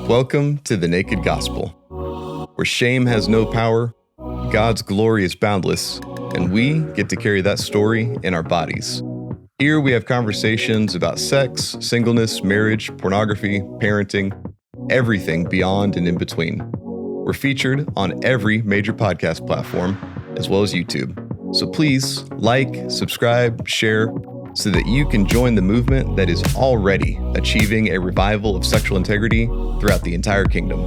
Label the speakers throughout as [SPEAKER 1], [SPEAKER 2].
[SPEAKER 1] Welcome to the Naked Gospel, where shame has no power, God's glory is boundless, and we get to carry that story in our bodies. Here we have conversations about sex, singleness, marriage, pornography, parenting, everything beyond and in between. We're featured on every major podcast platform, as well as YouTube. So please like, subscribe, share, so that you can join the movement that is already achieving a revival of sexual integrity throughout the entire kingdom.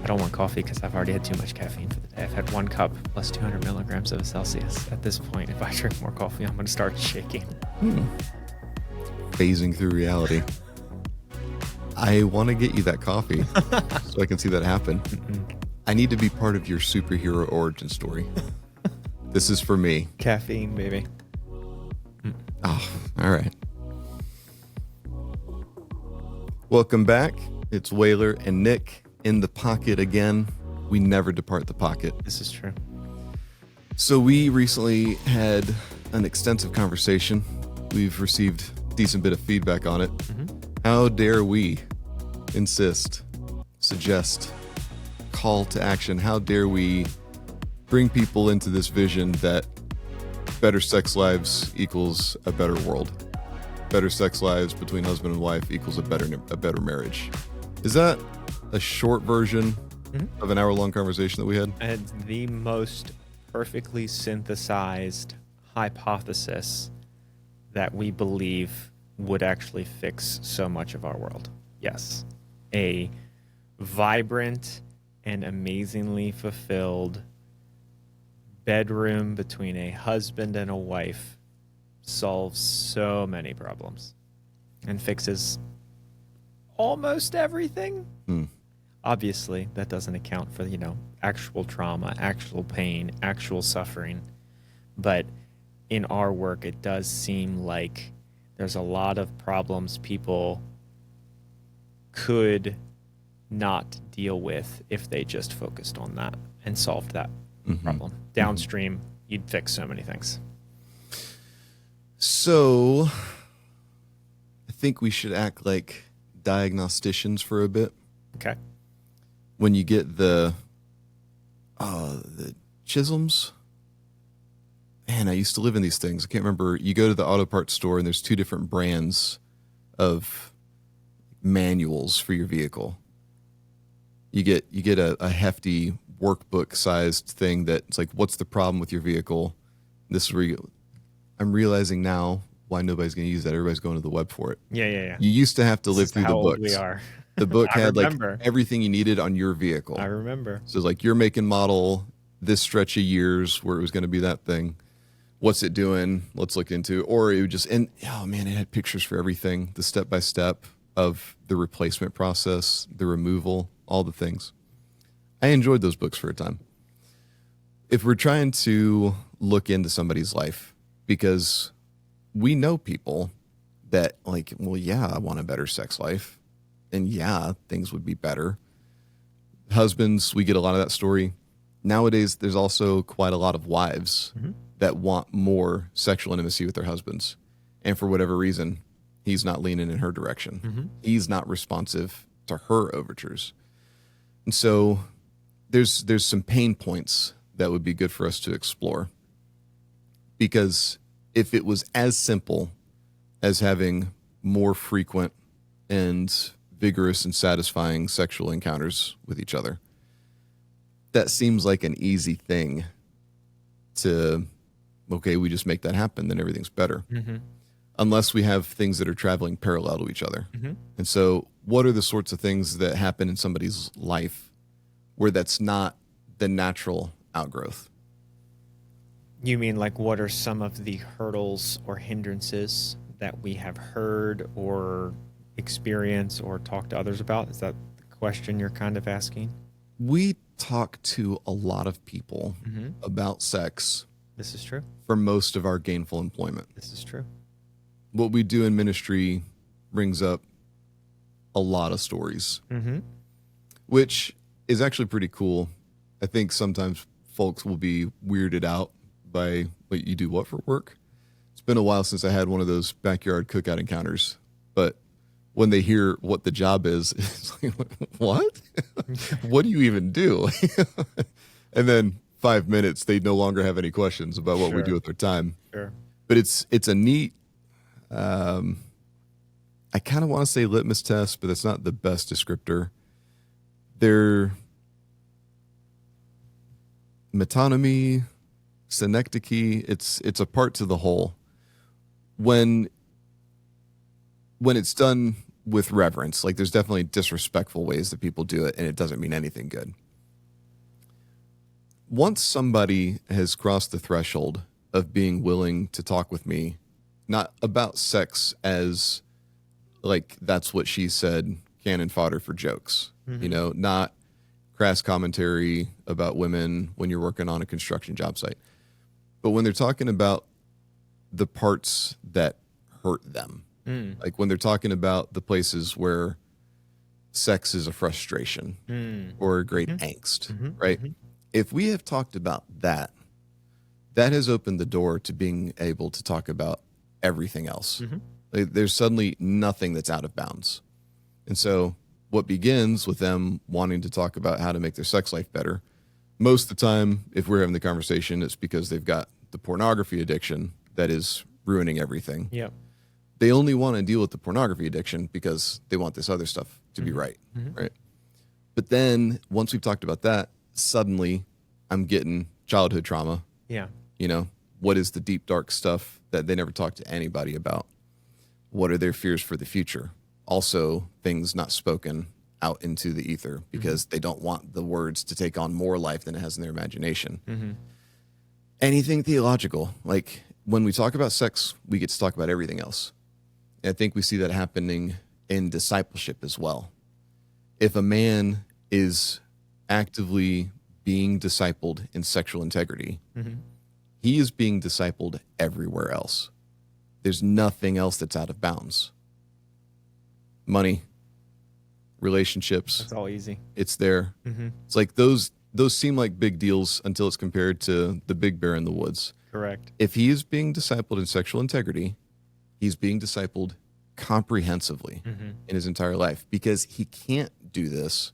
[SPEAKER 2] I don't want coffee because I've already had too much caffeine for the day. I've had 1 cup plus 200 milligrams of Celsius. At this point, if I drink more coffee, I'm going to start shaking.
[SPEAKER 1] Phasing through reality. I want to get you that coffee so I can see that happen. I need to be part of your superhero origin story. This is for me.
[SPEAKER 2] Caffeine, baby.
[SPEAKER 1] Oh, all right. Welcome back. It's Wailer and Nick in the pocket again. We never depart the pocket.
[SPEAKER 2] This is true.
[SPEAKER 1] So we recently had an extensive conversation. We've received a decent bit of feedback on it. How dare we insist, suggest, call to action? How dare we bring people into this vision that better sex lives equals a better world? Better sex lives between husband and wife equals a better marriage. Is that a short version of an hour-long conversation that we had?
[SPEAKER 2] I had the most perfectly synthesized hypothesis that we believe would actually fix so much of our world. Yes. A vibrant and amazingly fulfilled bedroom between a husband and a wife solves so many problems and fixes almost everything. Obviously, that doesn't account for, actual trauma, actual pain, actual suffering. But in our work, it does seem like there's a lot of problems people could not deal with if they just focused on that and solved that problem. Downstream, you'd fix so many things.
[SPEAKER 1] So I think we should act like diagnosticians for a bit.
[SPEAKER 2] Okay.
[SPEAKER 1] When you get the Chisholms, man, I used to live in these things. I can't remember. You go to the auto parts store and there's 2 different brands of manuals for your vehicle. You get a hefty workbook sized thing that's like, what's the problem with your vehicle? This is where I'm realizing now why nobody's going to use that. Everybody's going to the web for it.
[SPEAKER 2] Yeah.
[SPEAKER 1] You used to have to live through the books.
[SPEAKER 2] We are.
[SPEAKER 1] The book had like
[SPEAKER 2] remember.
[SPEAKER 1] everything you needed on your vehicle.
[SPEAKER 2] I remember.
[SPEAKER 1] So it's like your make and model, this stretch of years where it was going to be that thing. What's it doing? Let's look into. Or it would just, and oh man, it had pictures for everything, the step by step of the replacement process, the removal, all the things. I enjoyed those books for a time. If we're trying to look into somebody's life, because we know people that like, well, yeah, I want a better sex life. And yeah, things would be better. Husbands, we get a lot of that story. Nowadays, there's also quite a lot of wives that want more sexual intimacy with their husbands. And for whatever reason, he's not leaning in her direction. He's not responsive to her overtures. And so there's some pain points that would be good for us to explore. Because if it was as simple as having more frequent and vigorous and satisfying sexual encounters with each other, that seems like an easy thing to, okay, we just make that happen, then everything's better. Unless we have things that are traveling parallel to each other. And so what are the sorts of things that happen in somebody's life where that's not the natural outgrowth?
[SPEAKER 2] You mean like what are some of the hurdles or hindrances that we have heard or experienced or talked to others about? Is that the question you're kind of asking?
[SPEAKER 1] We talk to a lot of people about sex.
[SPEAKER 2] This is true.
[SPEAKER 1] For most of our gainful employment.
[SPEAKER 2] This is true.
[SPEAKER 1] What we do in ministry brings up a lot of stories, which is actually pretty cool. I think sometimes folks will be weirded out by, wait, you do what for work? It's It's been a while since I had one of those backyard cookout encounters, but when they hear what the job is, it's like, what? What do you even do? And then 5 minutes, they no longer have any questions about what we do with their time.
[SPEAKER 2] Sure.
[SPEAKER 1] But it's a neat, I kind of want to say litmus test, but that's not the best descriptor. Their metonymy, synecdoche, it's a part to the whole. When it's done with reverence, like there's definitely disrespectful ways that people do it, and it doesn't mean anything good. Once somebody has crossed the threshold of being willing to talk with me, not about sex as like that's what she said, cannon fodder for jokes, not crass commentary about women when you're working on a construction job site. But when they're talking about the parts that hurt them, like when they're talking about the places where sex is a frustration or a great angst, right? If we have talked about that, that has opened the door to being able to talk about everything else. Like, there's suddenly nothing that's out of bounds. And so what begins with them wanting to talk about how to make their sex life better, most of the time, if we're having the conversation, it's because they've got the pornography addiction that is ruining everything.
[SPEAKER 2] Yep.
[SPEAKER 1] They only want to deal with the pornography addiction because they want this other stuff to be right. But then once we've talked about that, suddenly I'm getting childhood trauma.
[SPEAKER 2] Yeah.
[SPEAKER 1] What is the deep, dark stuff that they never talk to anybody about? What are their fears for the future? Also, things not spoken out into the ether because they don't want the words to take on more life than it has in their imagination. Anything theological, like when we talk about sex, we get to talk about everything else. And I think we see that happening in discipleship as well. If a man is actively being discipled in sexual integrity, he is being discipled everywhere else. There's nothing else that's out of bounds. Money, relationships.
[SPEAKER 2] That's all easy.
[SPEAKER 1] It's there. It's like those seem like big deals until it's compared to the big bear in the woods.
[SPEAKER 2] Correct.
[SPEAKER 1] If he is being discipled in sexual integrity, he's being discipled comprehensively in his entire life because he can't do this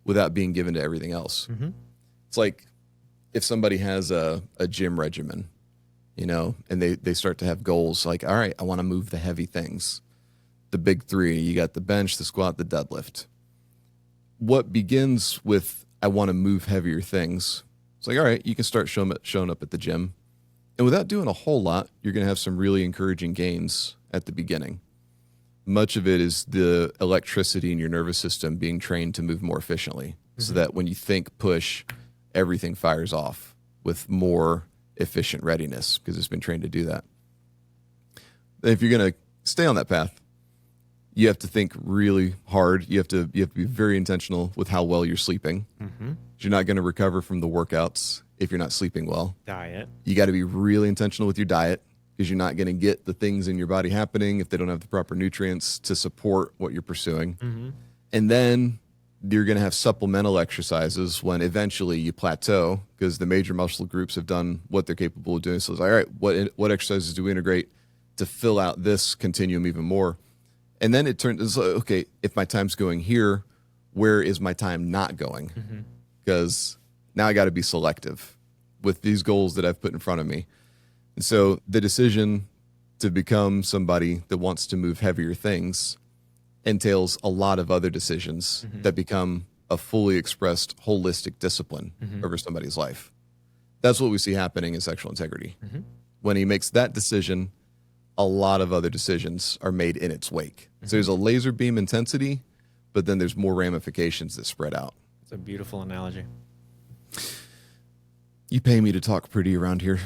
[SPEAKER 1] without being given to everything else. It's like if somebody has a gym regimen, and they start to have goals like, all right, I want to move the heavy things. The big three, you got the bench, the squat, the deadlift. What begins with, I want to move heavier things. It's like, all right, you can start showing up at the gym. And without doing a whole lot, you're going to have some really encouraging gains at the beginning. Much of it is the electricity in your nervous system being trained to move more efficiently so that when you think push, everything fires off with more efficient readiness because it's been trained to do that. If you're going to stay on that path, you have to think really hard. You have to be very intentional with how well you're sleeping. You're not going to recover from the workouts if you're not sleeping well.
[SPEAKER 2] Diet.
[SPEAKER 1] You got to be really intentional with your diet because you're not going to get the things in your body happening if they don't have the proper nutrients to support what you're pursuing. And then you're going to have supplemental exercises when eventually you plateau because the major muscle groups have done what they're capable of doing. So it's like, all right, what exercises do we integrate to fill out this continuum even more? And then it turns, okay, if my time's going here, where is my time not going? Because now I got to be selective with these goals that I've put in front of me. And so the decision to become somebody that wants to move heavier things entails a lot of other decisions that become a fully expressed holistic discipline over somebody's life. That's what we see happening in sexual integrity. When he makes that decision, a lot of other decisions are made in its wake. So there's a laser beam intensity, but then there's more ramifications that spread out.
[SPEAKER 2] It's a beautiful analogy.
[SPEAKER 1] You pay me to talk pretty around here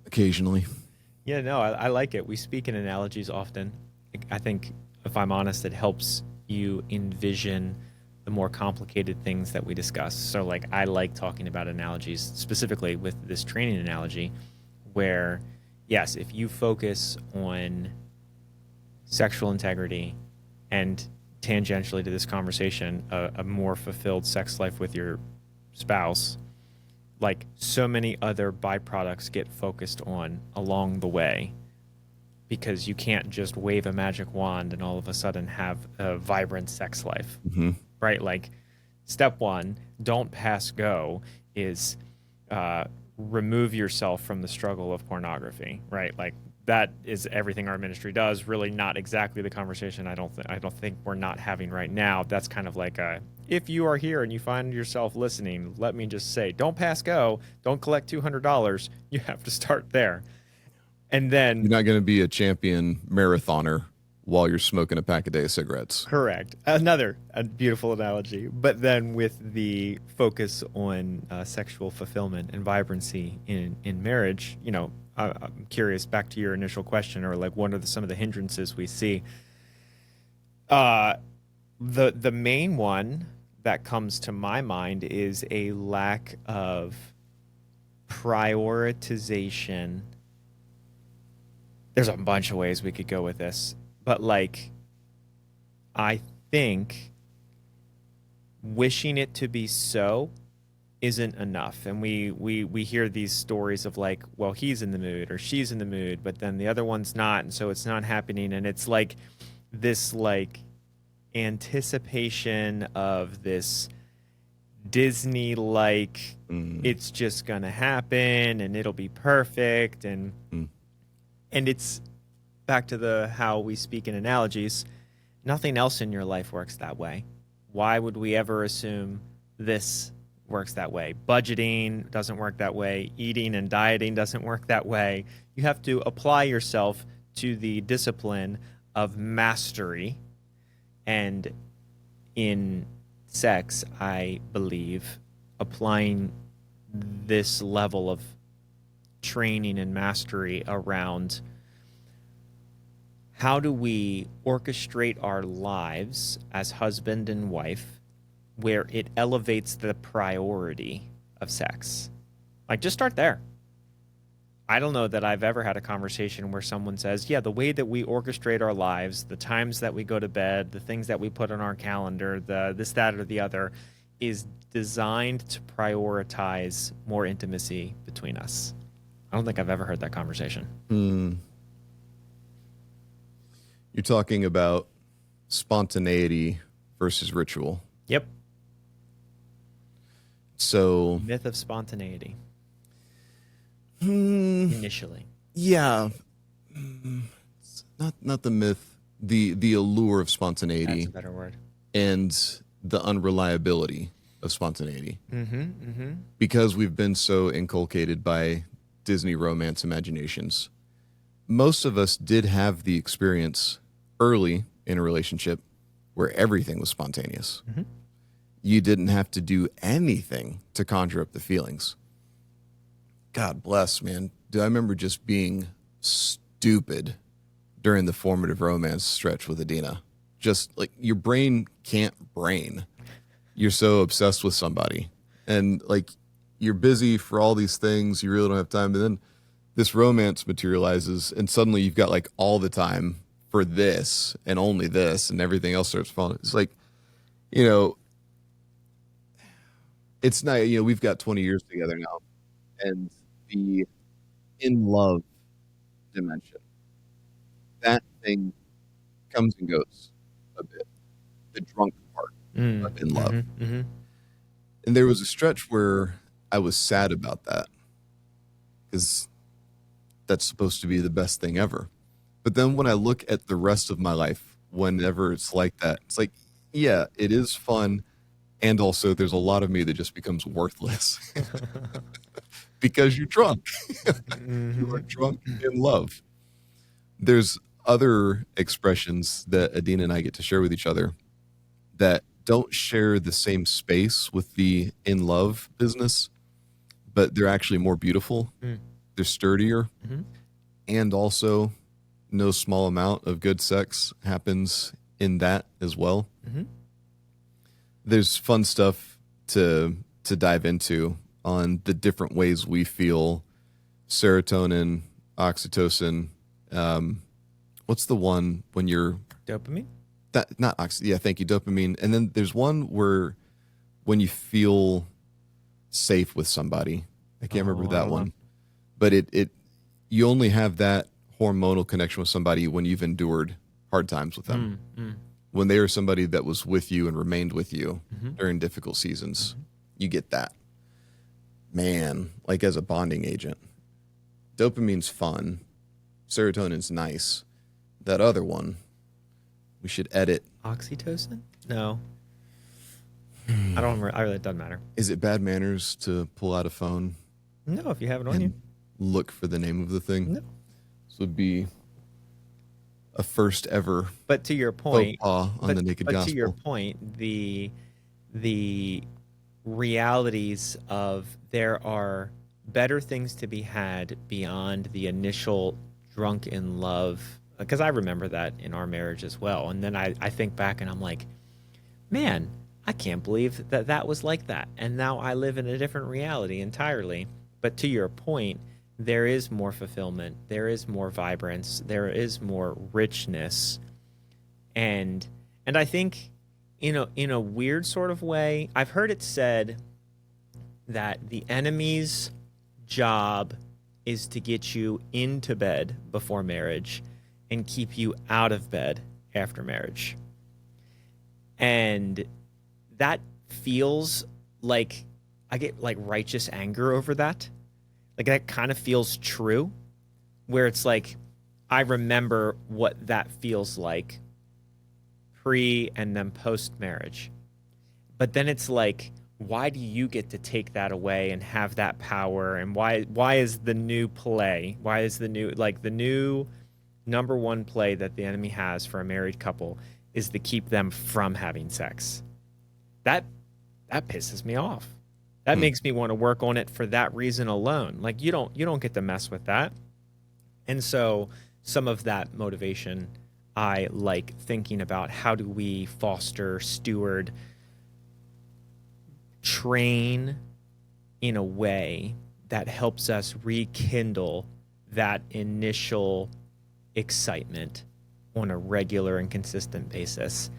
[SPEAKER 1] occasionally.
[SPEAKER 2] Yeah, no, I like it. We speak in analogies often. I think, if I'm honest, it helps you envision the more complicated things that we discuss. So, like, I like talking about analogies, specifically with this training analogy, where, yes, if you focus on sexual integrity and tangentially to this conversation, a more fulfilled sex life with your spouse, like so many other byproducts get focused on along the way because you can't just wave a magic wand and all of a sudden have a vibrant sex life, right? Like, step one, don't pass go, is remove yourself from the struggle of pornography, right? Like, that is everything our ministry does. Really, not exactly the conversation. I don't think we're not having right now. That's kind of like a, if you are here and you find yourself listening, let me just say, don't pass go. Don't collect $200. You have to start there, and then
[SPEAKER 1] You're not going to be a champion marathoner while you're smoking a pack a day of cigarettes.
[SPEAKER 2] correct. Another a beautiful analogy, but then with the focus on sexual fulfillment and vibrancy in marriage. I'm curious. Back to your initial question, or like, what are some of the hindrances we see? The main one that comes to my mind is a lack of prioritization. There's a bunch of ways we could go with this, but like, I think wishing it to be so isn't enough. And we hear these stories of like, well, he's in the mood or she's in the mood, but then the other one's not, and so it's not happening. And it's like this like anticipation of this Disney like it's just gonna happen and it'll be perfect, and it's back to the how we speak in analogies. Nothing else in your life works that way. Why would we ever assume this works that way? Budgeting doesn't work that way. Eating and dieting doesn't work that way. You have to apply yourself to the discipline of mastery. And in sex, I believe applying this level of training and mastery around how do we orchestrate our lives as husband and wife where it elevates the priority of sex. Like, just start there. I don't know that I've ever had a conversation where someone says, yeah, the way that we orchestrate our lives, the times that we go to bed, the things that we put on our calendar, the this, that, or the other, is designed to prioritize more intimacy between us. I don't think I've ever heard that conversation.
[SPEAKER 1] You're talking about spontaneity versus ritual.
[SPEAKER 2] Yep.
[SPEAKER 1] So,
[SPEAKER 2] Myth of spontaneity. Initially.
[SPEAKER 1] Yeah. It's not the myth, the allure of spontaneity.
[SPEAKER 2] That's a better word.
[SPEAKER 1] And the unreliability of spontaneity. Because we've been so inculcated by Disney romance imaginations. Most of us did have the experience early in a relationship where everything was spontaneous. You didn't have to do anything to conjure up the feelings. God bless, man. I remember just being stupid during the formative romance stretch with Adina. Just like, your brain can't brain. You're so obsessed with somebody. And like, you're busy for all these things. You really don't have time. And then this romance materializes, and suddenly you've got like all the time for this and only this, and everything else starts falling. It's like, it's not, we've got 20 years together now. And the in love dimension, that thing comes and goes a bit. The drunk part of in love. And there was a stretch where I was sad about that, because that's supposed to be the best thing ever. But then when I look at the rest of my life, whenever it's like that, it's like, yeah, it is fun. And also there's a lot of me that just becomes worthless because you're drunk. You are drunk in love. There's other expressions that Adina and I get to share with each other that don't share the same space with the in love business, but they're actually more beautiful. They're sturdier. And also, no small amount of good sex happens in that as well. There's fun stuff to dive into on the different ways we feel serotonin, oxytocin. What's the one when you're
[SPEAKER 2] Dopamine?
[SPEAKER 1] Yeah, thank you, dopamine. And then there's one where when you feel safe with somebody. I can't remember that one. But you only have that hormonal connection with somebody when you've endured hard times with them. When they are somebody that was with you and remained with you during difficult seasons, you get that. Man, like as a bonding agent, dopamine's fun, serotonin's nice. That other one, we should edit.
[SPEAKER 2] Oxytocin? No. I don't remember. It doesn't matter.
[SPEAKER 1] Is it bad manners to pull out a phone
[SPEAKER 2] No, if you have it on
[SPEAKER 1] and
[SPEAKER 2] you.
[SPEAKER 1] look for the name of the thing?
[SPEAKER 2] No.
[SPEAKER 1] This would be a first ever
[SPEAKER 2] But to your
[SPEAKER 1] faux
[SPEAKER 2] point,
[SPEAKER 1] pas on the Naked
[SPEAKER 2] but
[SPEAKER 1] Gospel.
[SPEAKER 2] to your point, the realities of there are better things to be had beyond the initial drunk in love, because I remember that in our marriage as well. And then I think back and I'm like, man, I can't believe that that was like that. And now I live in a different reality entirely. But to your point, there is more fulfillment. There is more vibrance. There is more richness. And I think in a weird sort of way, I've heard it said that the enemy's job is to get you into bed before marriage and keep you out of bed after marriage. And that feels like I get like righteous anger over that. Like that kind of feels true, where it's like I remember what that feels like pre and then post marriage. But then it's like, why do you get to take that away and have that power? And why is the new play? Why is the new number one play that the enemy has for a married couple is to keep them from having sex? That pisses me off. That makes me want to work on it for that reason alone. Like you don't get to mess with that. And so some of that motivation, I like thinking about how do we foster, steward, train in a way that helps us rekindle that initial excitement on a regular and consistent basis.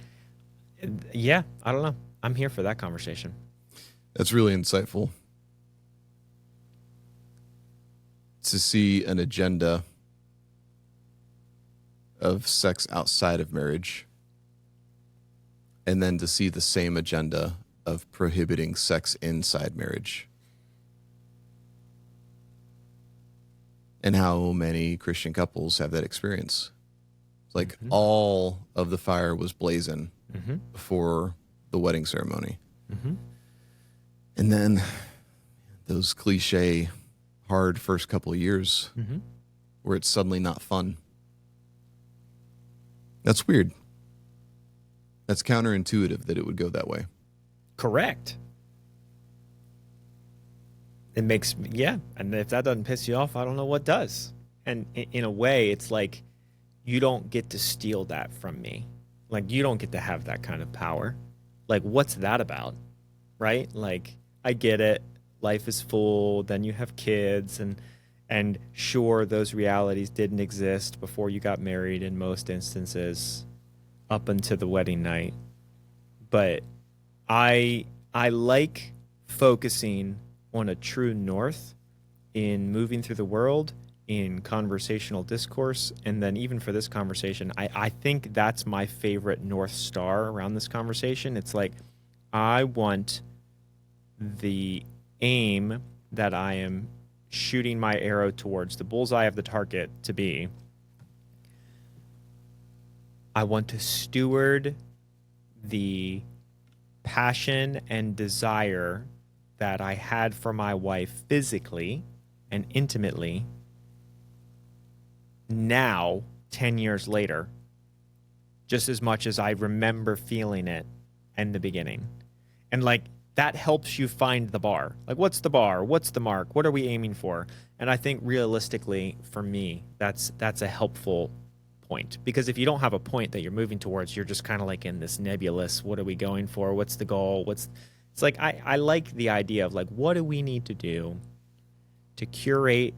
[SPEAKER 2] Yeah, I don't know. I'm here for that conversation.
[SPEAKER 1] That's really insightful. To see an agenda of sex outside of marriage, and then to see the same agenda of prohibiting sex inside marriage. And how many Christian couples have that experience. It's like all of the fire was blazing before the wedding ceremony. And then those cliche, hard first couple of years where it's suddenly not fun. That's weird. That's counterintuitive that it would go that way.
[SPEAKER 2] Correct. It makes me, yeah. And if that doesn't piss you off, I don't know what does. And in a way, it's like you don't get to steal that from me. Like you don't get to have that kind of power. Like what's that about? Right? Like I get it. Life is full. Then you have kids and sure, those realities didn't exist before you got married in most instances up until the wedding night. But I like focusing on a true north in moving through the world, in conversational discourse, and then even for this conversation, I think that's my favorite North Star around this conversation. It's like I want the aim that I am shooting my arrow towards, the bullseye of the target to be, I want to steward the passion and desire that I had for my wife physically and intimately now, 10 years later, just as much as I remember feeling it in the beginning. And like that helps you find the bar. Like what's the bar? What's the mark? What are we aiming for? And I think realistically for me, that's a helpful point, because if you don't have a point that you're moving towards, you're just kind of like in this nebulous, what are we going for? What's the goal? It's like, I like the idea of like, what do we need to do to curate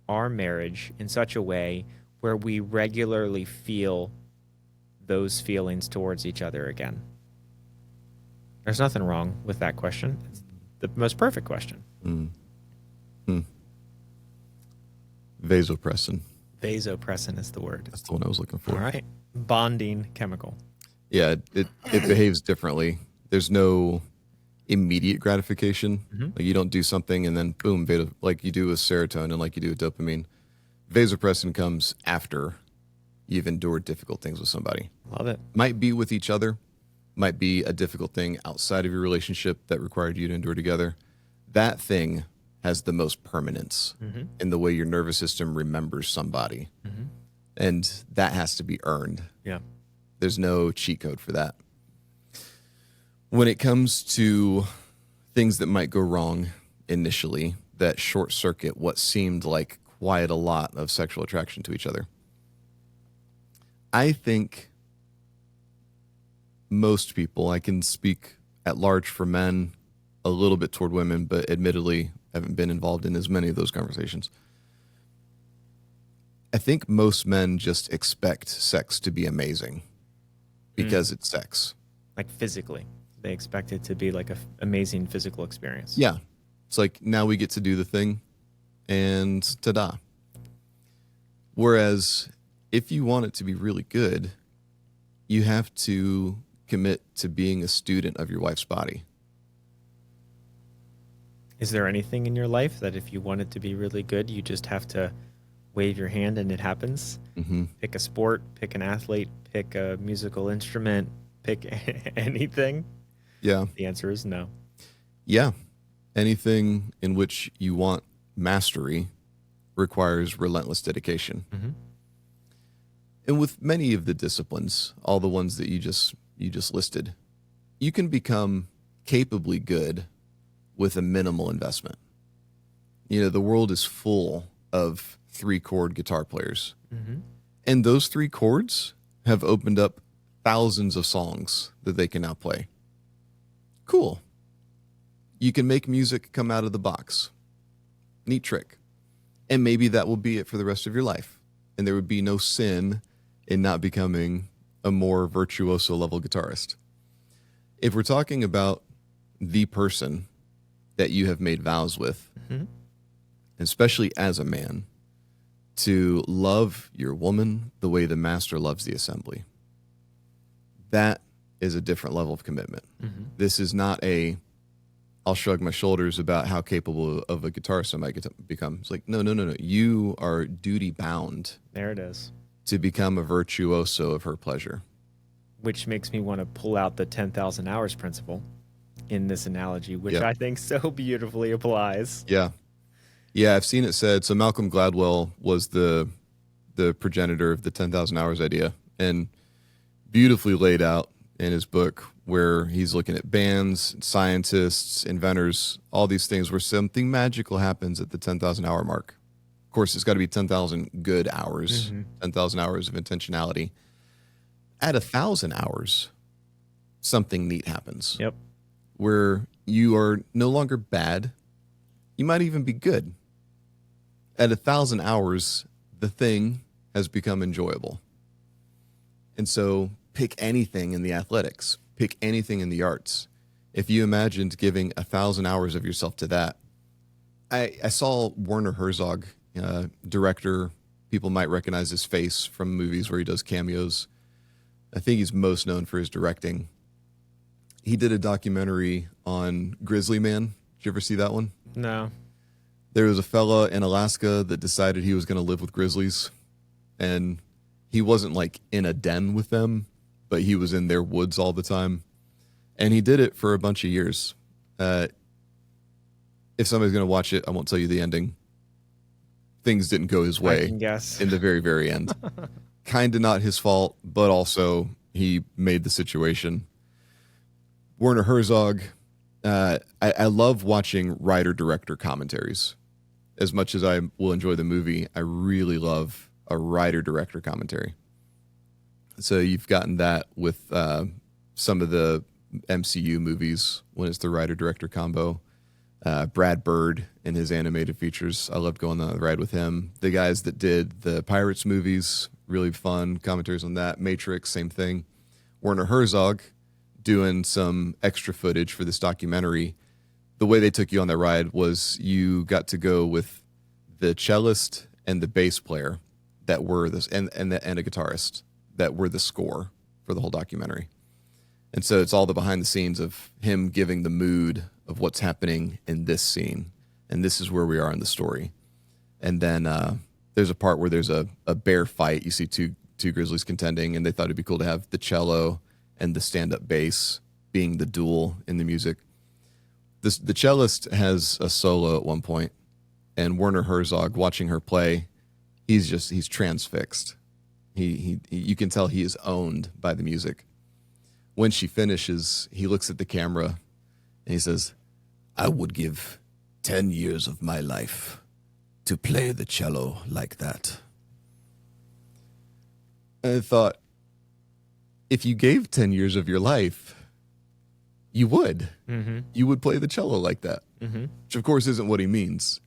[SPEAKER 2] our marriage in such a way where we regularly feel those feelings towards each other again? There's nothing wrong with that question. It's the most perfect question.
[SPEAKER 1] Vasopressin.
[SPEAKER 2] Vasopressin is the word.
[SPEAKER 1] That's the one I was looking for.
[SPEAKER 2] All right. Bonding chemical.
[SPEAKER 1] Yeah, it behaves differently. There's no immediate gratification. Like you don't do something and then boom, like you do with serotonin, like you do with dopamine. Vasopressin comes after you've endured difficult things with somebody.
[SPEAKER 2] Love it.
[SPEAKER 1] Might be with each other, might be a difficult thing outside of your relationship that required you to endure together. That thing has the most permanence in the way your nervous system remembers somebody. And that has to be earned.
[SPEAKER 2] Yeah.
[SPEAKER 1] There's no cheat code for that. When it comes to things that might go wrong initially, that short circuit what seemed like quite a lot of sexual attraction to each other, I think most people, I can speak at large for men, a little bit toward women, but admittedly haven't been involved in as many of those conversations. I think most men just expect sex to be amazing because it's sex.
[SPEAKER 2] Like physically. They expect it to be like an amazing physical experience.
[SPEAKER 1] Yeah. It's like now we get to do the thing and ta-da. Whereas if you want it to be really good, you have to commit to being a student of your wife's body.
[SPEAKER 2] Is there anything in your life that if you want it to be really good, you just have to wave your hand and it happens? Pick a sport, pick an athlete, pick a musical instrument, pick anything?
[SPEAKER 1] Yeah.
[SPEAKER 2] The answer is no.
[SPEAKER 1] Yeah. Anything in which you want mastery requires relentless dedication. And with many of the disciplines, all the ones that you just listed, you can become capably good with a minimal investment. You know, the world is full of 3-chord guitar players. And those 3 chords have opened up thousands of songs that they can now play. Cool. You can make music come out of the box. Neat trick. And maybe that will be it for the rest of your life. And there would be no sin in not becoming a more virtuoso level guitarist. If we're talking about the person that you have made vows with, especially as a man, to love your woman the way the master loves the assembly, that is a different level of commitment. This is not I'll shrug my shoulders about how capable of a guitarist I might become. It's like, no. You are duty bound.
[SPEAKER 2] There it is.
[SPEAKER 1] To become a virtuoso of her pleasure.
[SPEAKER 2] Which makes me want to pull out the 10,000 hours principle in this analogy, which I think so beautifully applies.
[SPEAKER 1] Yeah. Yeah, I've seen it said. So Malcolm Gladwell was the progenitor of the 10,000 hours idea, and beautifully laid out in his book where he's looking at bands, scientists, inventors, all these things where something magical happens at the 10,000 hour mark. Of course, it's got to be 10,000 good hours, 10,000 hours of intentionality. At 1,000 hours, something neat happens.
[SPEAKER 2] Yep.
[SPEAKER 1] Where you are no longer bad. You might even be good. At 1,000 hours, the thing has become enjoyable. And so pick anything in the athletics, pick anything in the arts. If you imagined giving 1,000 hours of yourself to that, I saw Werner Herzog, director. People might recognize his face from movies where he does cameos. I think he's most known for his directing. He did a documentary on Grizzly Man. Did you ever see that one?
[SPEAKER 2] No.
[SPEAKER 1] There was a fella in Alaska that decided he was going to live with grizzlies. And he wasn't like in a den with them, but he was in their woods all the time. And he did it for a bunch of years. If somebody's going to watch it, I won't tell you the ending. Things didn't go his way.
[SPEAKER 2] I can guess.
[SPEAKER 1] In the very, very end. Kind of not his fault, but also he made the situation. Werner Herzog, I love watching writer-director commentaries. As much as I will enjoy the movie, I really love a writer-director commentary. So you've gotten that with some of the MCU movies when it's the writer-director combo. Brad Bird and his animated features. I loved going on the ride with him. The guys that did the Pirates movies, really fun commentaries on that. Matrix, same thing. Werner Herzog doing some extra footage for this documentary. The way they took you on that ride was you got to go with the cellist and the bass player. that were this, and a guitarist that were the score for the whole documentary. And so it's all the behind the scenes of him giving the mood of what's happening in this scene. And this is where we are in the story. And then there's a part where there's a bear fight. You see two grizzlies contending, and they thought it'd be cool to have the cello and the stand-up bass being the duel in the music. The cellist has a solo at one point, and Werner Herzog, watching her play, he's transfixed. You can tell he is owned by the music. When she finishes, he looks at the camera and he says, "I would give 10 years of my life to play the cello like that." And I thought, if you gave 10 years of your life, you would.
[SPEAKER 2] Mm-hmm.
[SPEAKER 1] You would play the cello like that,
[SPEAKER 2] Mm-hmm.
[SPEAKER 1] which of course isn't what he means.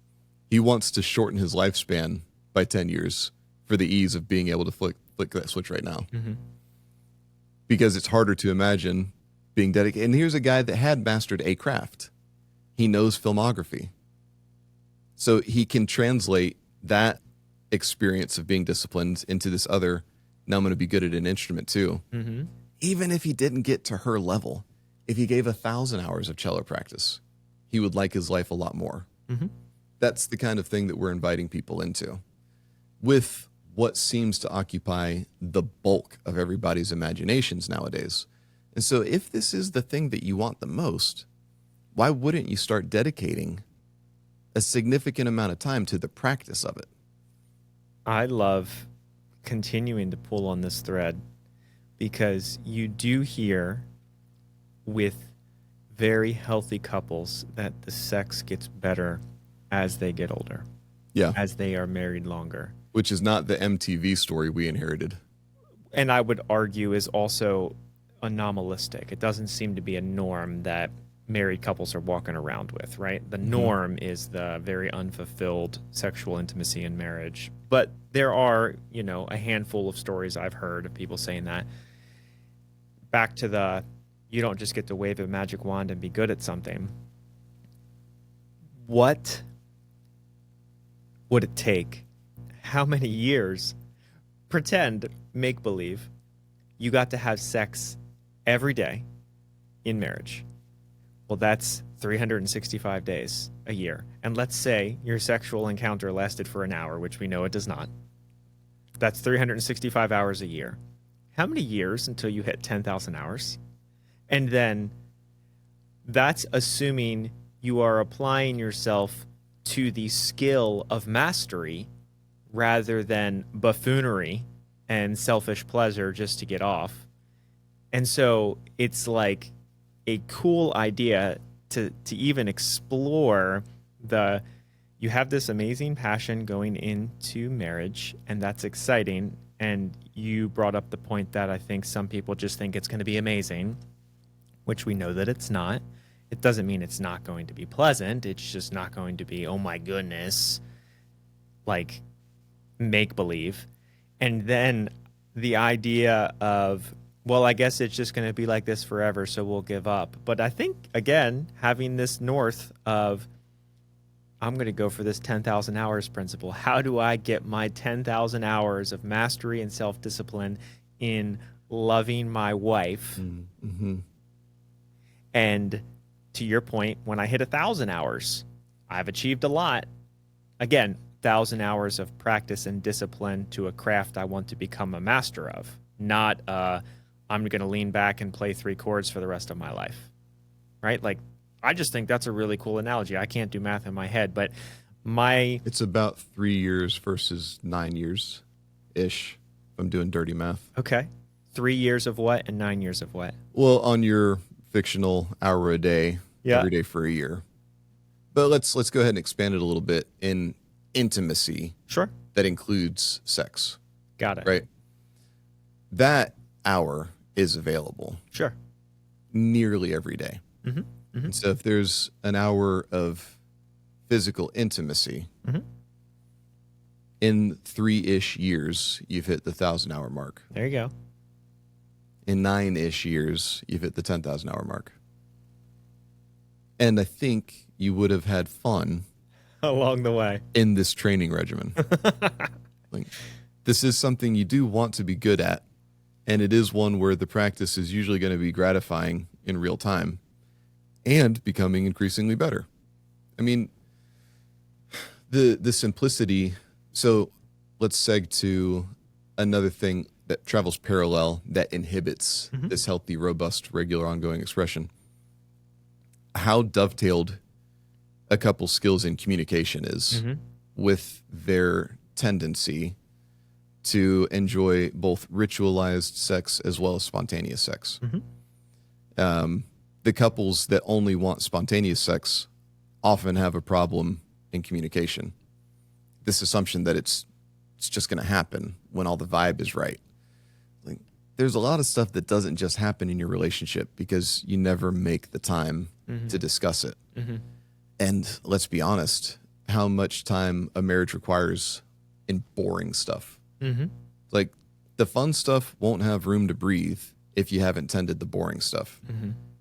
[SPEAKER 1] He wants to shorten his lifespan by 10 years for the ease of being able to flick that switch right now.
[SPEAKER 2] Mm-hmm.
[SPEAKER 1] Because it's harder to imagine being dedicated. And here's a guy that had mastered a craft. He knows filmography. So he can translate that experience of being disciplined into this other, now I'm going to be good at an instrument too.
[SPEAKER 2] Mm-hmm.
[SPEAKER 1] Even if he didn't get to her level, if he gave 1,000 hours of cello practice, he would like his life a lot more.
[SPEAKER 2] Mm-hmm.
[SPEAKER 1] That's the kind of thing that we're inviting people into with what seems to occupy the bulk of everybody's imaginations nowadays. And so if this is the thing that you want the most, why wouldn't you start dedicating a significant amount of time to the practice of it?
[SPEAKER 2] I love continuing to pull on this thread because you do hear with very healthy couples that the sex gets better as they get older, as they are married longer.
[SPEAKER 1] Which is not the MTV story we inherited.
[SPEAKER 2] And I would argue is also anomalistic. It doesn't seem to be a norm that married couples are walking around with, right? The norm is the very unfulfilled sexual intimacy in marriage. But there are, a handful of stories I've heard of people saying that. Back to you don't just get to wave a magic wand and be good at something. What would it take? How many years? Pretend, make believe, you got to have sex every day in marriage. Well, that's 365 days a year. And let's say your sexual encounter lasted for an hour, which we know it does not. That's 365 hours a year. How many years until you hit 10,000 hours? And then that's assuming you are applying yourself to the skill of mastery rather than buffoonery and selfish pleasure just to get off. And so it's like a cool idea to even explore you have this amazing passion going into marriage, and that's exciting. And you brought up the point that I think some people just think it's going to be amazing, which we know that it's not. It doesn't mean it's not going to be pleasant. It's just not going to be, oh my goodness, like make believe. And then the idea of, well, I guess it's just going to be like this forever, so we'll give up. But I think, again, having this north of, I'm going to go for this 10,000 hours principle. How do I get my 10,000 hours of mastery and self-discipline in loving my wife?
[SPEAKER 1] Mm-hmm.
[SPEAKER 2] And to your point, when I hit 1,000 hours, I've achieved a lot. Again, 1,000 hours of practice and discipline to a craft I want to become a master of, not I'm going to lean back and play 3 chords for the rest of my life, right? Like, I just think that's a really cool analogy. I can't do math in my head, but it's
[SPEAKER 1] about 3 years versus 9 years-ish, if I'm doing dirty math.
[SPEAKER 2] Okay. 3 years of what and 9 years of what?
[SPEAKER 1] Well, on your fictional hour a day, every day for a year. But let's go ahead and expand it a little bit in intimacy.
[SPEAKER 2] Sure.
[SPEAKER 1] That includes sex.
[SPEAKER 2] Got it.
[SPEAKER 1] Right? That hour is available.
[SPEAKER 2] Sure.
[SPEAKER 1] Nearly every day.
[SPEAKER 2] Mm-hmm. Mm-hmm.
[SPEAKER 1] And so if there's an hour of physical intimacy, in 3-ish years, you've hit the 1,000-hour mark.
[SPEAKER 2] There you go.
[SPEAKER 1] In 9-ish years, you've hit the 10,000-hour mark. And I think you would have had fun
[SPEAKER 2] along the way
[SPEAKER 1] in this training regimen. Like, this is something you do want to be good at, and it is one where the practice is usually going to be gratifying in real time and becoming increasingly better. I mean, the simplicity. So let's seg to another thing that travels parallel that inhibits this healthy, robust, regular, ongoing expression. How dovetailed a couple's skills in communication is with their tendency to enjoy both ritualized sex as well as spontaneous sex. The couples that only want spontaneous sex often have a problem in communication. This assumption that it's just going to happen when all the vibe is right. Like, there's a lot of stuff that doesn't just happen in your relationship because you never make the time to discuss it. And let's be honest, how much time a marriage requires in boring stuff. Like, the fun stuff won't have room to breathe if you haven't tended the boring stuff.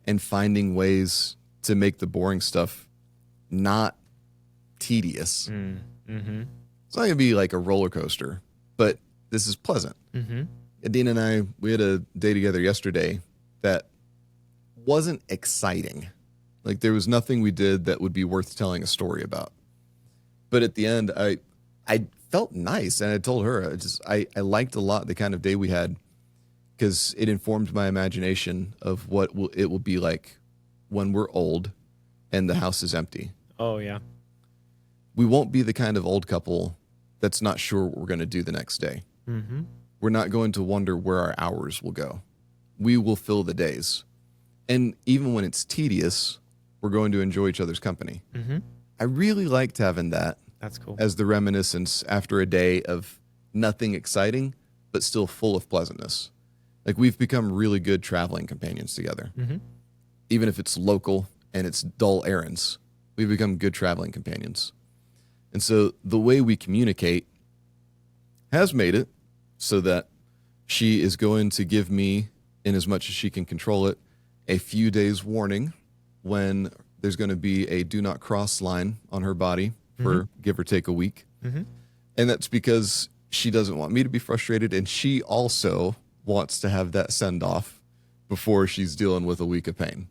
[SPEAKER 1] And finding ways to make the boring stuff not tedious. It's not going to be like a roller coaster, but this is pleasant. Adina and I, we had a day together yesterday that wasn't exciting. Like, there was nothing we did that would be worth telling a story about. But at the end, I felt nice, and I told her I liked a lot the kind of day we had because it informed my imagination of what it will be like when we're old and the house is empty.
[SPEAKER 2] Oh, yeah.
[SPEAKER 1] We won't be the kind of old couple that's not sure what we're going to do the next day. We're not going to wonder where our hours will go. We will fill the days. And even when it's tedious, we're going to enjoy each other's company. I really liked having that.
[SPEAKER 2] That's cool.
[SPEAKER 1] As the reminiscence after a day of nothing exciting, but still full of pleasantness. Like, we've become really good traveling companions together. Even if it's local and it's dull errands, we've become good traveling companions. And so the way we communicate has made it so that she is going to give me, in as much as she can control it, a few days warning when there's going to be a do not cross line on her body for give or take a week. And that's because she doesn't want me to be frustrated, and she also wants to have that send off before she's dealing with a week of pain.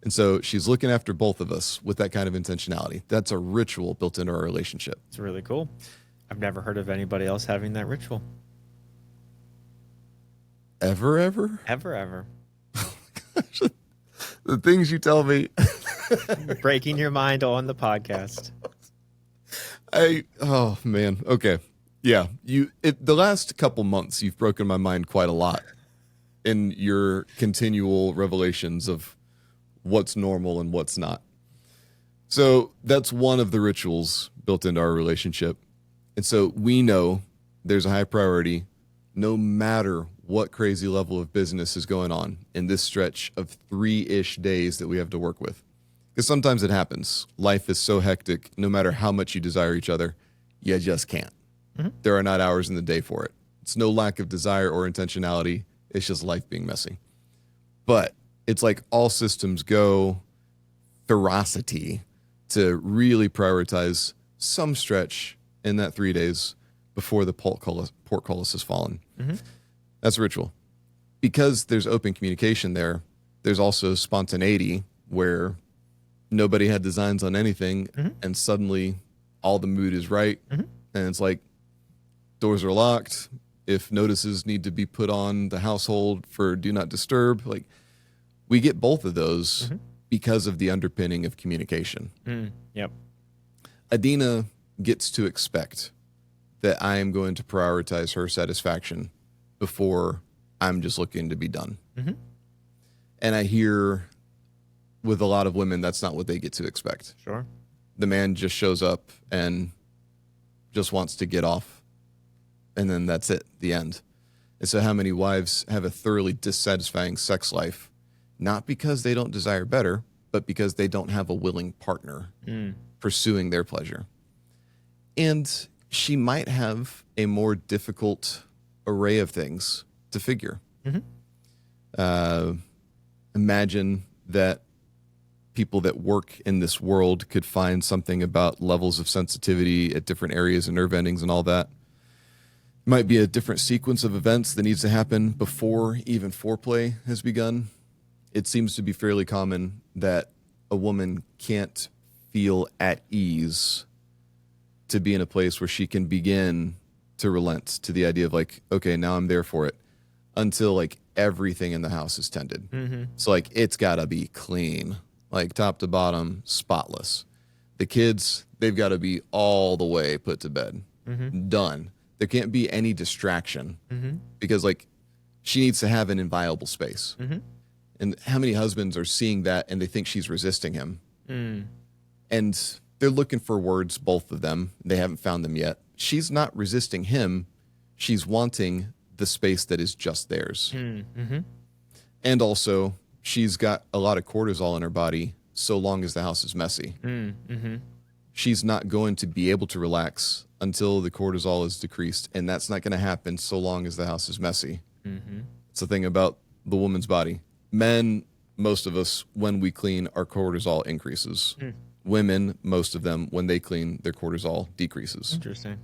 [SPEAKER 1] And so she's looking after both of us with that kind of intentionality. That's a ritual built into our relationship.
[SPEAKER 2] It's really cool. I've never heard of anybody else having that ritual.
[SPEAKER 1] Ever?
[SPEAKER 2] Ever.
[SPEAKER 1] The things you tell me.
[SPEAKER 2] Breaking your mind on the podcast.
[SPEAKER 1] Oh man. Okay. Yeah. The last couple months, you've broken my mind quite a lot in your continual revelations of what's normal and what's not. So that's one of the rituals built into our relationship. And so we know there's a high priority no matter what crazy level of business is going on in this stretch of 3-ish days that we have to work with. Because sometimes it happens. Life is so hectic, no matter how much you desire each other, you just can't. There are not hours in the day for it. It's no lack of desire or intentionality. It's just life being messy. But it's like all systems go ferocity to really prioritize some stretch in that 3 days before the portcullis has fallen. That's a ritual. Because there's open communication there, there's also spontaneity where nobody had designs on anything and suddenly all the mood is right. And it's like doors are locked. If notices need to be put on the household for do not disturb, like we get both of those because of the underpinning of communication.
[SPEAKER 2] Yep.
[SPEAKER 1] Adina gets to expect that I am going to prioritize her satisfaction before I'm just looking to be done. And I hear with a lot of women, that's not what they get to expect.
[SPEAKER 2] Sure.
[SPEAKER 1] The man just shows up and just wants to get off, and then that's it, the end. And so how many wives have a thoroughly dissatisfying sex life, not because they don't desire better, but because they don't have a willing partner pursuing their pleasure. And she might have a more difficult array of things to figure. Imagine that people that work in this world could find something about levels of sensitivity at different areas and nerve endings and all that. Might be a different sequence of events that needs to happen before even foreplay has begun. It seems to be fairly common that a woman can't feel at ease to be in a place where she can begin to relent to the idea of like, okay, now I'm there for it, until like everything in the house is tended. So like it's gotta be clean, like top to bottom, spotless. The kids, they've got to be all the way put to bed, done. There can't be any distraction because like she needs to have an inviolable space. And how many husbands are seeing that and they think she's resisting him? And they're looking for words, both of them. They haven't found them yet. She's not resisting him. She's wanting the space that is just theirs. And also, she's got a lot of cortisol in her body so long as the house is messy. She's not going to be able to relax until the cortisol is decreased, and that's not going to happen so long as the house is messy. It's the thing about the woman's body. Men, most of us, when we clean, our cortisol increases. Women, most of them, when they clean, their cortisol decreases.
[SPEAKER 2] Interesting.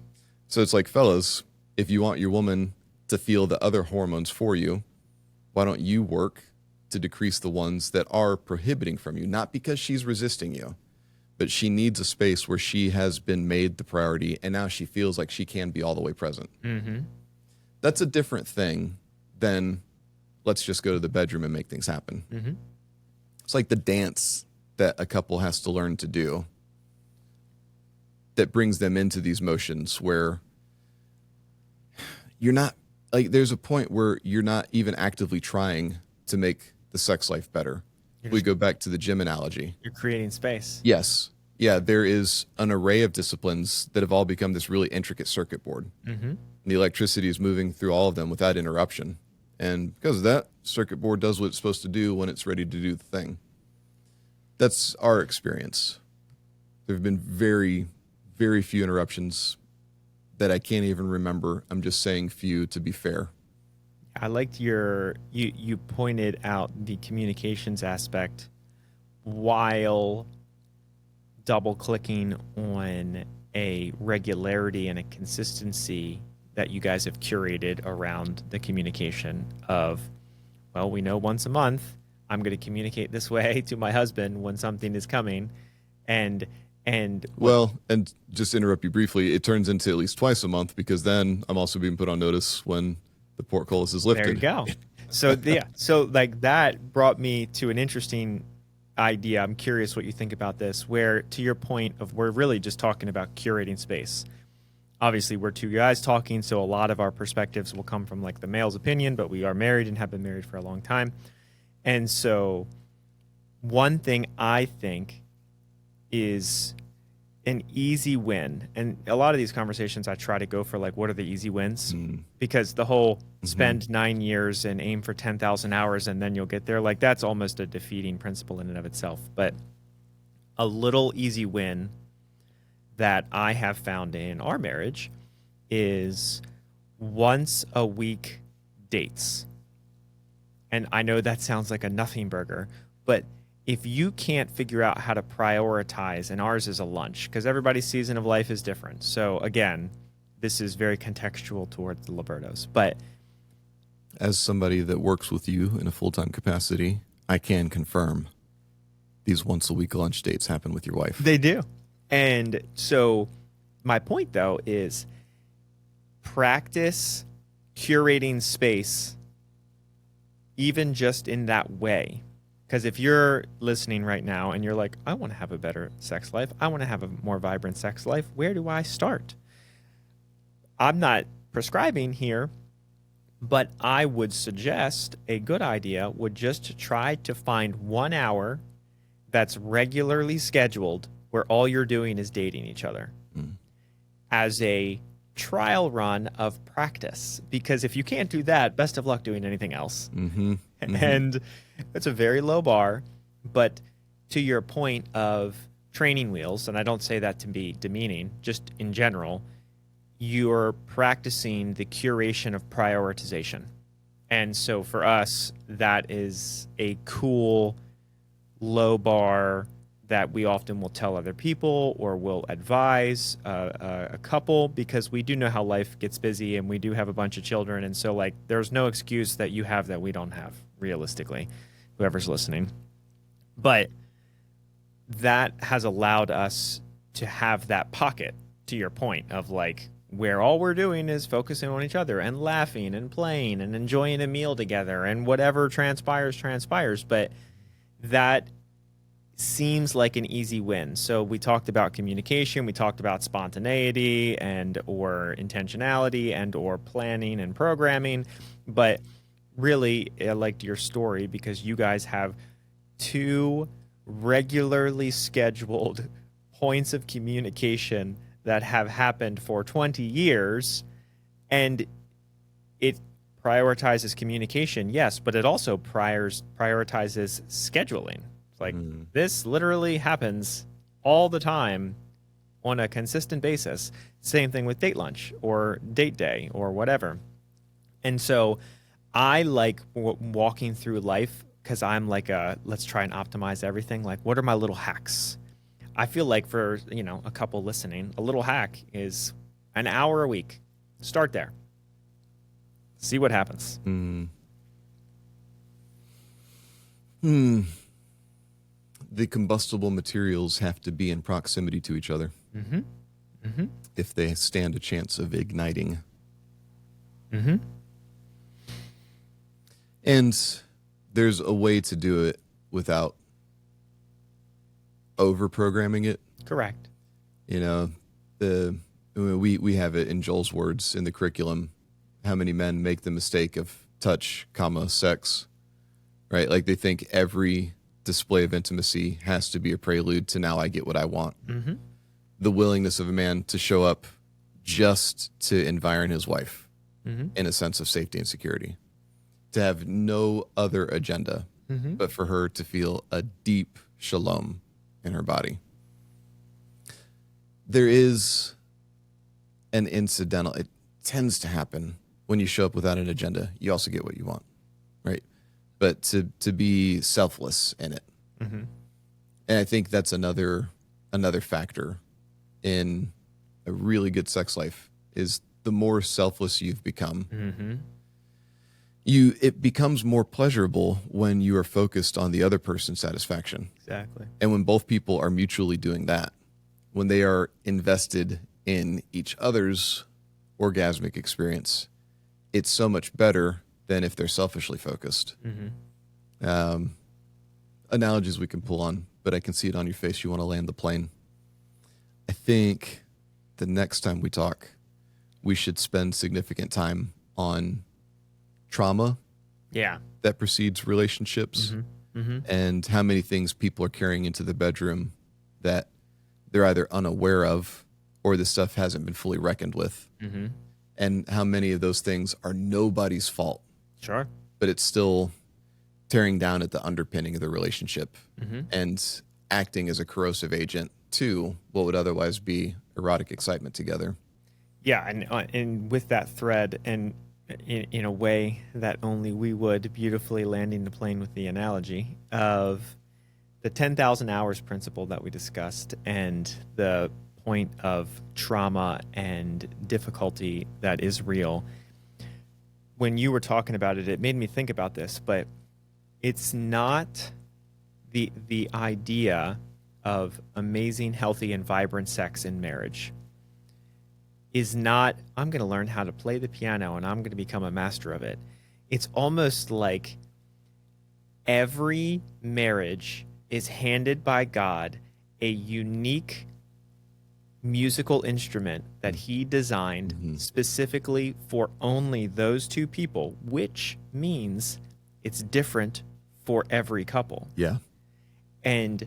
[SPEAKER 1] So it's like, fellas, if you want your woman to feel the other hormones for you, why don't you work to decrease the ones that are prohibiting from you? Not because she's resisting you, but she needs a space where she has been made the priority, and now she feels like she can be all the way present. That's a different thing than let's just go to the bedroom and make things happen. It's like the dance that a couple has to learn to do that brings them into these motions where you're not, like, there's a point where you're not even actively trying to make the sex life better. We go back to the gym analogy.
[SPEAKER 2] You're creating space.
[SPEAKER 1] Yes. Yeah, there is an array of disciplines that have all become this really intricate circuit board. The electricity is moving through all of them without interruption. And because of that, circuit board does what it's supposed to do when it's ready to do the thing. That's our experience. There have been very, very few interruptions that I can't even remember. I'm just saying few to be fair.
[SPEAKER 2] I liked you pointed out the communications aspect while double clicking on a regularity and a consistency that you guys have curated around the communication of, well, we know once a month I'm going to communicate this way to my husband when something is coming. And
[SPEAKER 1] well, and just to interrupt you briefly, it turns into at least twice a month because then I'm also being put on notice when the portcullis is lifted.
[SPEAKER 2] There you go. So yeah, so like that brought me to an interesting idea. I'm curious what you think about this, where to your point of we're really just talking about curating space. Obviously, we're two guys talking, so a lot of our perspectives will come from like the male's opinion, but we are married and have been married for a long time. And so one thing I think is an easy win. And a lot of these conversations I try to go for like, what are the easy wins? Because the whole spend 9 years and aim for 10,000 hours and then you'll get there, like that's almost a defeating principle in and of itself. But a little easy win that I have found in our marriage is once a week dates. And I know that sounds like a nothing burger, but if you can't figure out how to prioritize, and ours is a lunch, because everybody's season of life is different. So again, this is very contextual towards the Libertos. But
[SPEAKER 1] as somebody that works with you in a full-time capacity, I can confirm these once-a-week lunch dates happen with your wife.
[SPEAKER 2] They do. And so my point, though, is practice curating space even just in that way. Because if you're listening right now and you're like, I want to have a better sex life, I want to have a more vibrant sex life, where do I start? I'm not prescribing here, but I would suggest a good idea would just to try to find 1 hour that's regularly scheduled where all you're doing is dating each other as a trial run of practice. Because if you can't do that, best of luck doing anything else. And it's a very low bar. But to your point of training wheels, and I don't say that to be demeaning, just in general, you're practicing the curation of prioritization. And so for us, that is a cool low bar that we often will tell other people or will advise a couple, because we do know how life gets busy and we do have a bunch of children. And so, like, there's no excuse that you have that we don't have, realistically, whoever's listening. But that has allowed us to have that pocket, to your point, of like, where all we're doing is focusing on each other and laughing and playing and enjoying a meal together, and whatever transpires. But that seems like an easy win. So we talked about communication, we talked about spontaneity and or intentionality and or planning and programming. But really, I liked your story because you guys have two regularly scheduled points of communication that have happened for 20 years, and it prioritizes communication, yes, but it also prioritizes scheduling. It's like, this literally happens all the time on a consistent basis. Same thing with date lunch or date day or whatever. And so I like walking through life because I'm like let's try and optimize everything. Like, what are my little hacks? I feel like for, a couple listening, a little hack is an hour a week. Start there. See what happens.
[SPEAKER 1] The combustible materials have to be in proximity to each other if they stand a chance of igniting. And there's a way to do it without over-programming it.
[SPEAKER 2] Correct.
[SPEAKER 1] We have it in Joel's words in the curriculum. How many men make the mistake of touch, sex, right? Like, they think every display of intimacy has to be a prelude to now I get what I want. The willingness of a man to show up just to environ his wife in a sense of safety and security, to have no other agenda but for her to feel a deep shalom in her body. There is an incidental, it tends to happen when you show up without an agenda. You also get what you want, right? But to be selfless in it. And I think that's another factor in a really good sex life, is the more selfless you've become, it becomes more pleasurable when you are focused on the other person's satisfaction.
[SPEAKER 2] Exactly.
[SPEAKER 1] And when both people are mutually doing that, when they are invested in each other's orgasmic experience, it's so much better than if they're selfishly focused. Analogies we can pull on, but I can see it on your face. You want to land the plane. I think the next time we talk, we should spend significant time on trauma that precedes relationships and how many things people are carrying into the bedroom that they're either unaware of or the stuff hasn't been fully reckoned with. And how many of those things are nobody's fault.
[SPEAKER 2] Sure.
[SPEAKER 1] But it's still tearing down at the underpinning of the relationship and acting as a corrosive agent to what would otherwise be erotic excitement together.
[SPEAKER 2] Yeah, and with that thread, and in a way that only we would, beautifully landing the plane with the analogy of the 10,000 hours principle that we discussed, and the point of trauma and difficulty that is real. When you were talking about it, it made me think about this, but it's not the idea of amazing, healthy, and vibrant sex in marriage is not, I'm going to learn how to play the piano and I'm going to become a master of it. It's almost like every marriage is handed by God a unique musical instrument that he designed specifically for only those two people, which means it's different for every couple.
[SPEAKER 1] Yeah.
[SPEAKER 2] And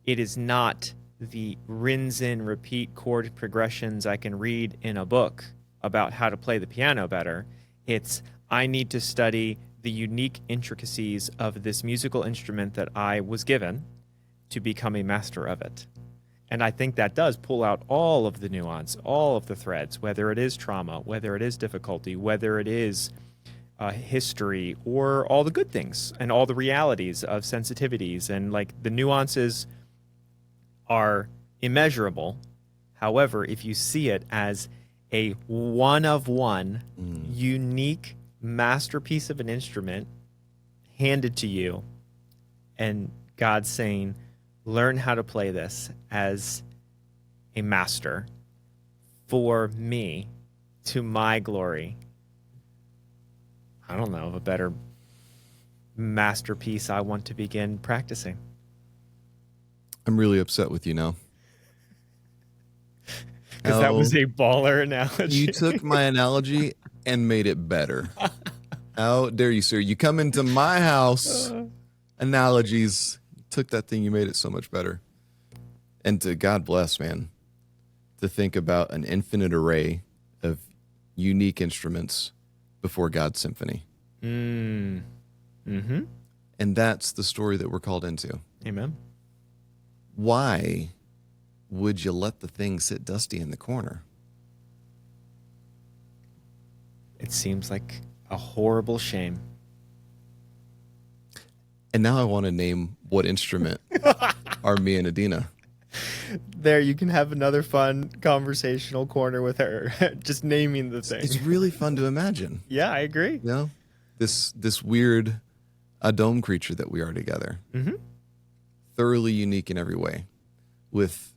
[SPEAKER 2] it is not the rinse in repeat chord progressions I can read in a book about how to play the piano better. It's, I need to study the unique intricacies of this musical instrument that I was given to become a master of it. And I think that does pull out all of the nuance, all of the threads, whether it is trauma, whether it is difficulty, whether it is history, or all the good things and all the realities of sensitivities and like the nuances are immeasurable. However, if you see it as a one of one, unique masterpiece of an instrument handed to you, and God saying, learn how to play this as a master for me, to my glory. I don't know of a better masterpiece I want to begin practicing.
[SPEAKER 1] I'm really upset with you now.
[SPEAKER 2] Because that was a baller analogy.
[SPEAKER 1] You took my analogy and made it better. How dare you, sir? You come into my house, analogies, took that thing, you made it so much better. And to God bless, man, to think about an infinite array of unique instruments before God's symphony.
[SPEAKER 2] Mm-hmm.
[SPEAKER 1] And that's the story that we're called into.
[SPEAKER 2] Amen.
[SPEAKER 1] Why would you let the thing sit dusty in the corner?
[SPEAKER 2] It seems like a horrible shame.
[SPEAKER 1] And now I want to name what instrument are me and Adina.
[SPEAKER 2] There, you can have another fun conversational corner with her, just naming the thing.
[SPEAKER 1] It's really fun to imagine.
[SPEAKER 2] Yeah, I agree.
[SPEAKER 1] You know, this weird dome creature that we are together.
[SPEAKER 2] Mm-hmm.
[SPEAKER 1] Thoroughly unique in every way, with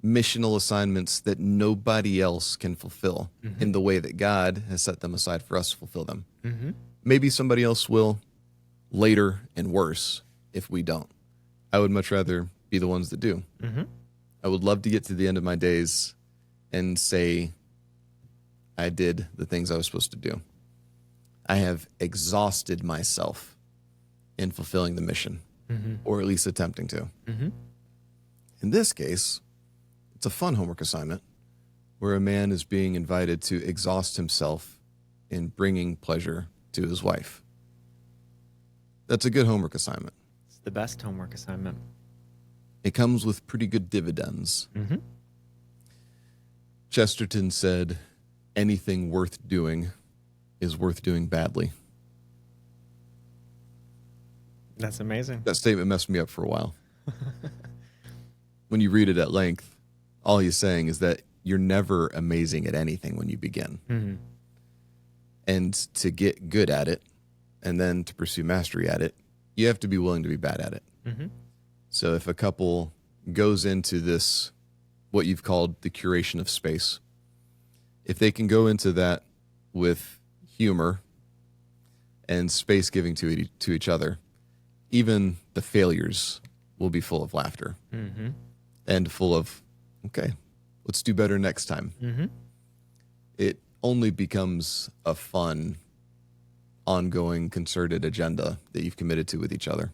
[SPEAKER 1] missional assignments that nobody else can fulfill in the way that God has set them aside for us to fulfill them.
[SPEAKER 2] Mm-hmm.
[SPEAKER 1] Maybe somebody else will later and worse if we don't. I would much rather be the ones that do.
[SPEAKER 2] Mm-hmm.
[SPEAKER 1] I would love to get to the end of my days and say I did the things I was supposed to do. I have exhausted myself in fulfilling the mission, or at least attempting to.
[SPEAKER 2] Mm-hmm.
[SPEAKER 1] In this case, it's a fun homework assignment where a man is being invited to exhaust himself in bringing pleasure to his wife. That's a good homework assignment.
[SPEAKER 2] It's the best homework assignment.
[SPEAKER 1] It comes with pretty good dividends.
[SPEAKER 2] Mm-hmm.
[SPEAKER 1] Chesterton said, anything worth doing is worth doing badly.
[SPEAKER 2] That's amazing.
[SPEAKER 1] That statement messed me up for a while. When you read it at length, all he's saying is that you're never amazing at anything when you begin.
[SPEAKER 2] Mm-hmm.
[SPEAKER 1] And to get good at it, and then to pursue mastery at it, you have to be willing to be bad at it.
[SPEAKER 2] Mm-hmm.
[SPEAKER 1] So if a couple goes into this, what you've called the curation of space, if they can go into that with humor and space giving to each other, even the failures will be full of laughter and full of, okay, let's do better next time.
[SPEAKER 2] Mm-hmm.
[SPEAKER 1] It only becomes a fun, ongoing, concerted agenda that you've committed to with each other.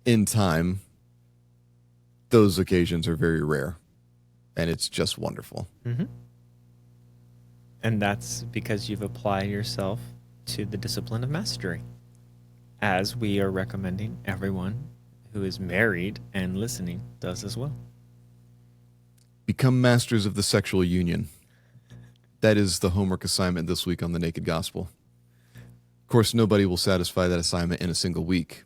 [SPEAKER 1] In time, those occasions are very rare, and it's just wonderful.
[SPEAKER 2] Mm-hmm. And that's because you've applied yourself to the discipline of mastery, as we are recommending everyone who is married and listening does as well.
[SPEAKER 1] Become masters of the sexual union. That is the homework assignment this week on the Naked Gospel. Of course, nobody will satisfy that assignment in a single week,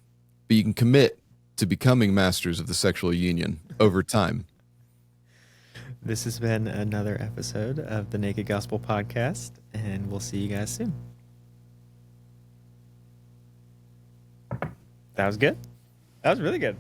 [SPEAKER 1] but you can commit to becoming masters of the sexual union over time.
[SPEAKER 2] This has been another episode of the Naked Gospel Podcast, and we'll see you guys soon. That was good. That was really good.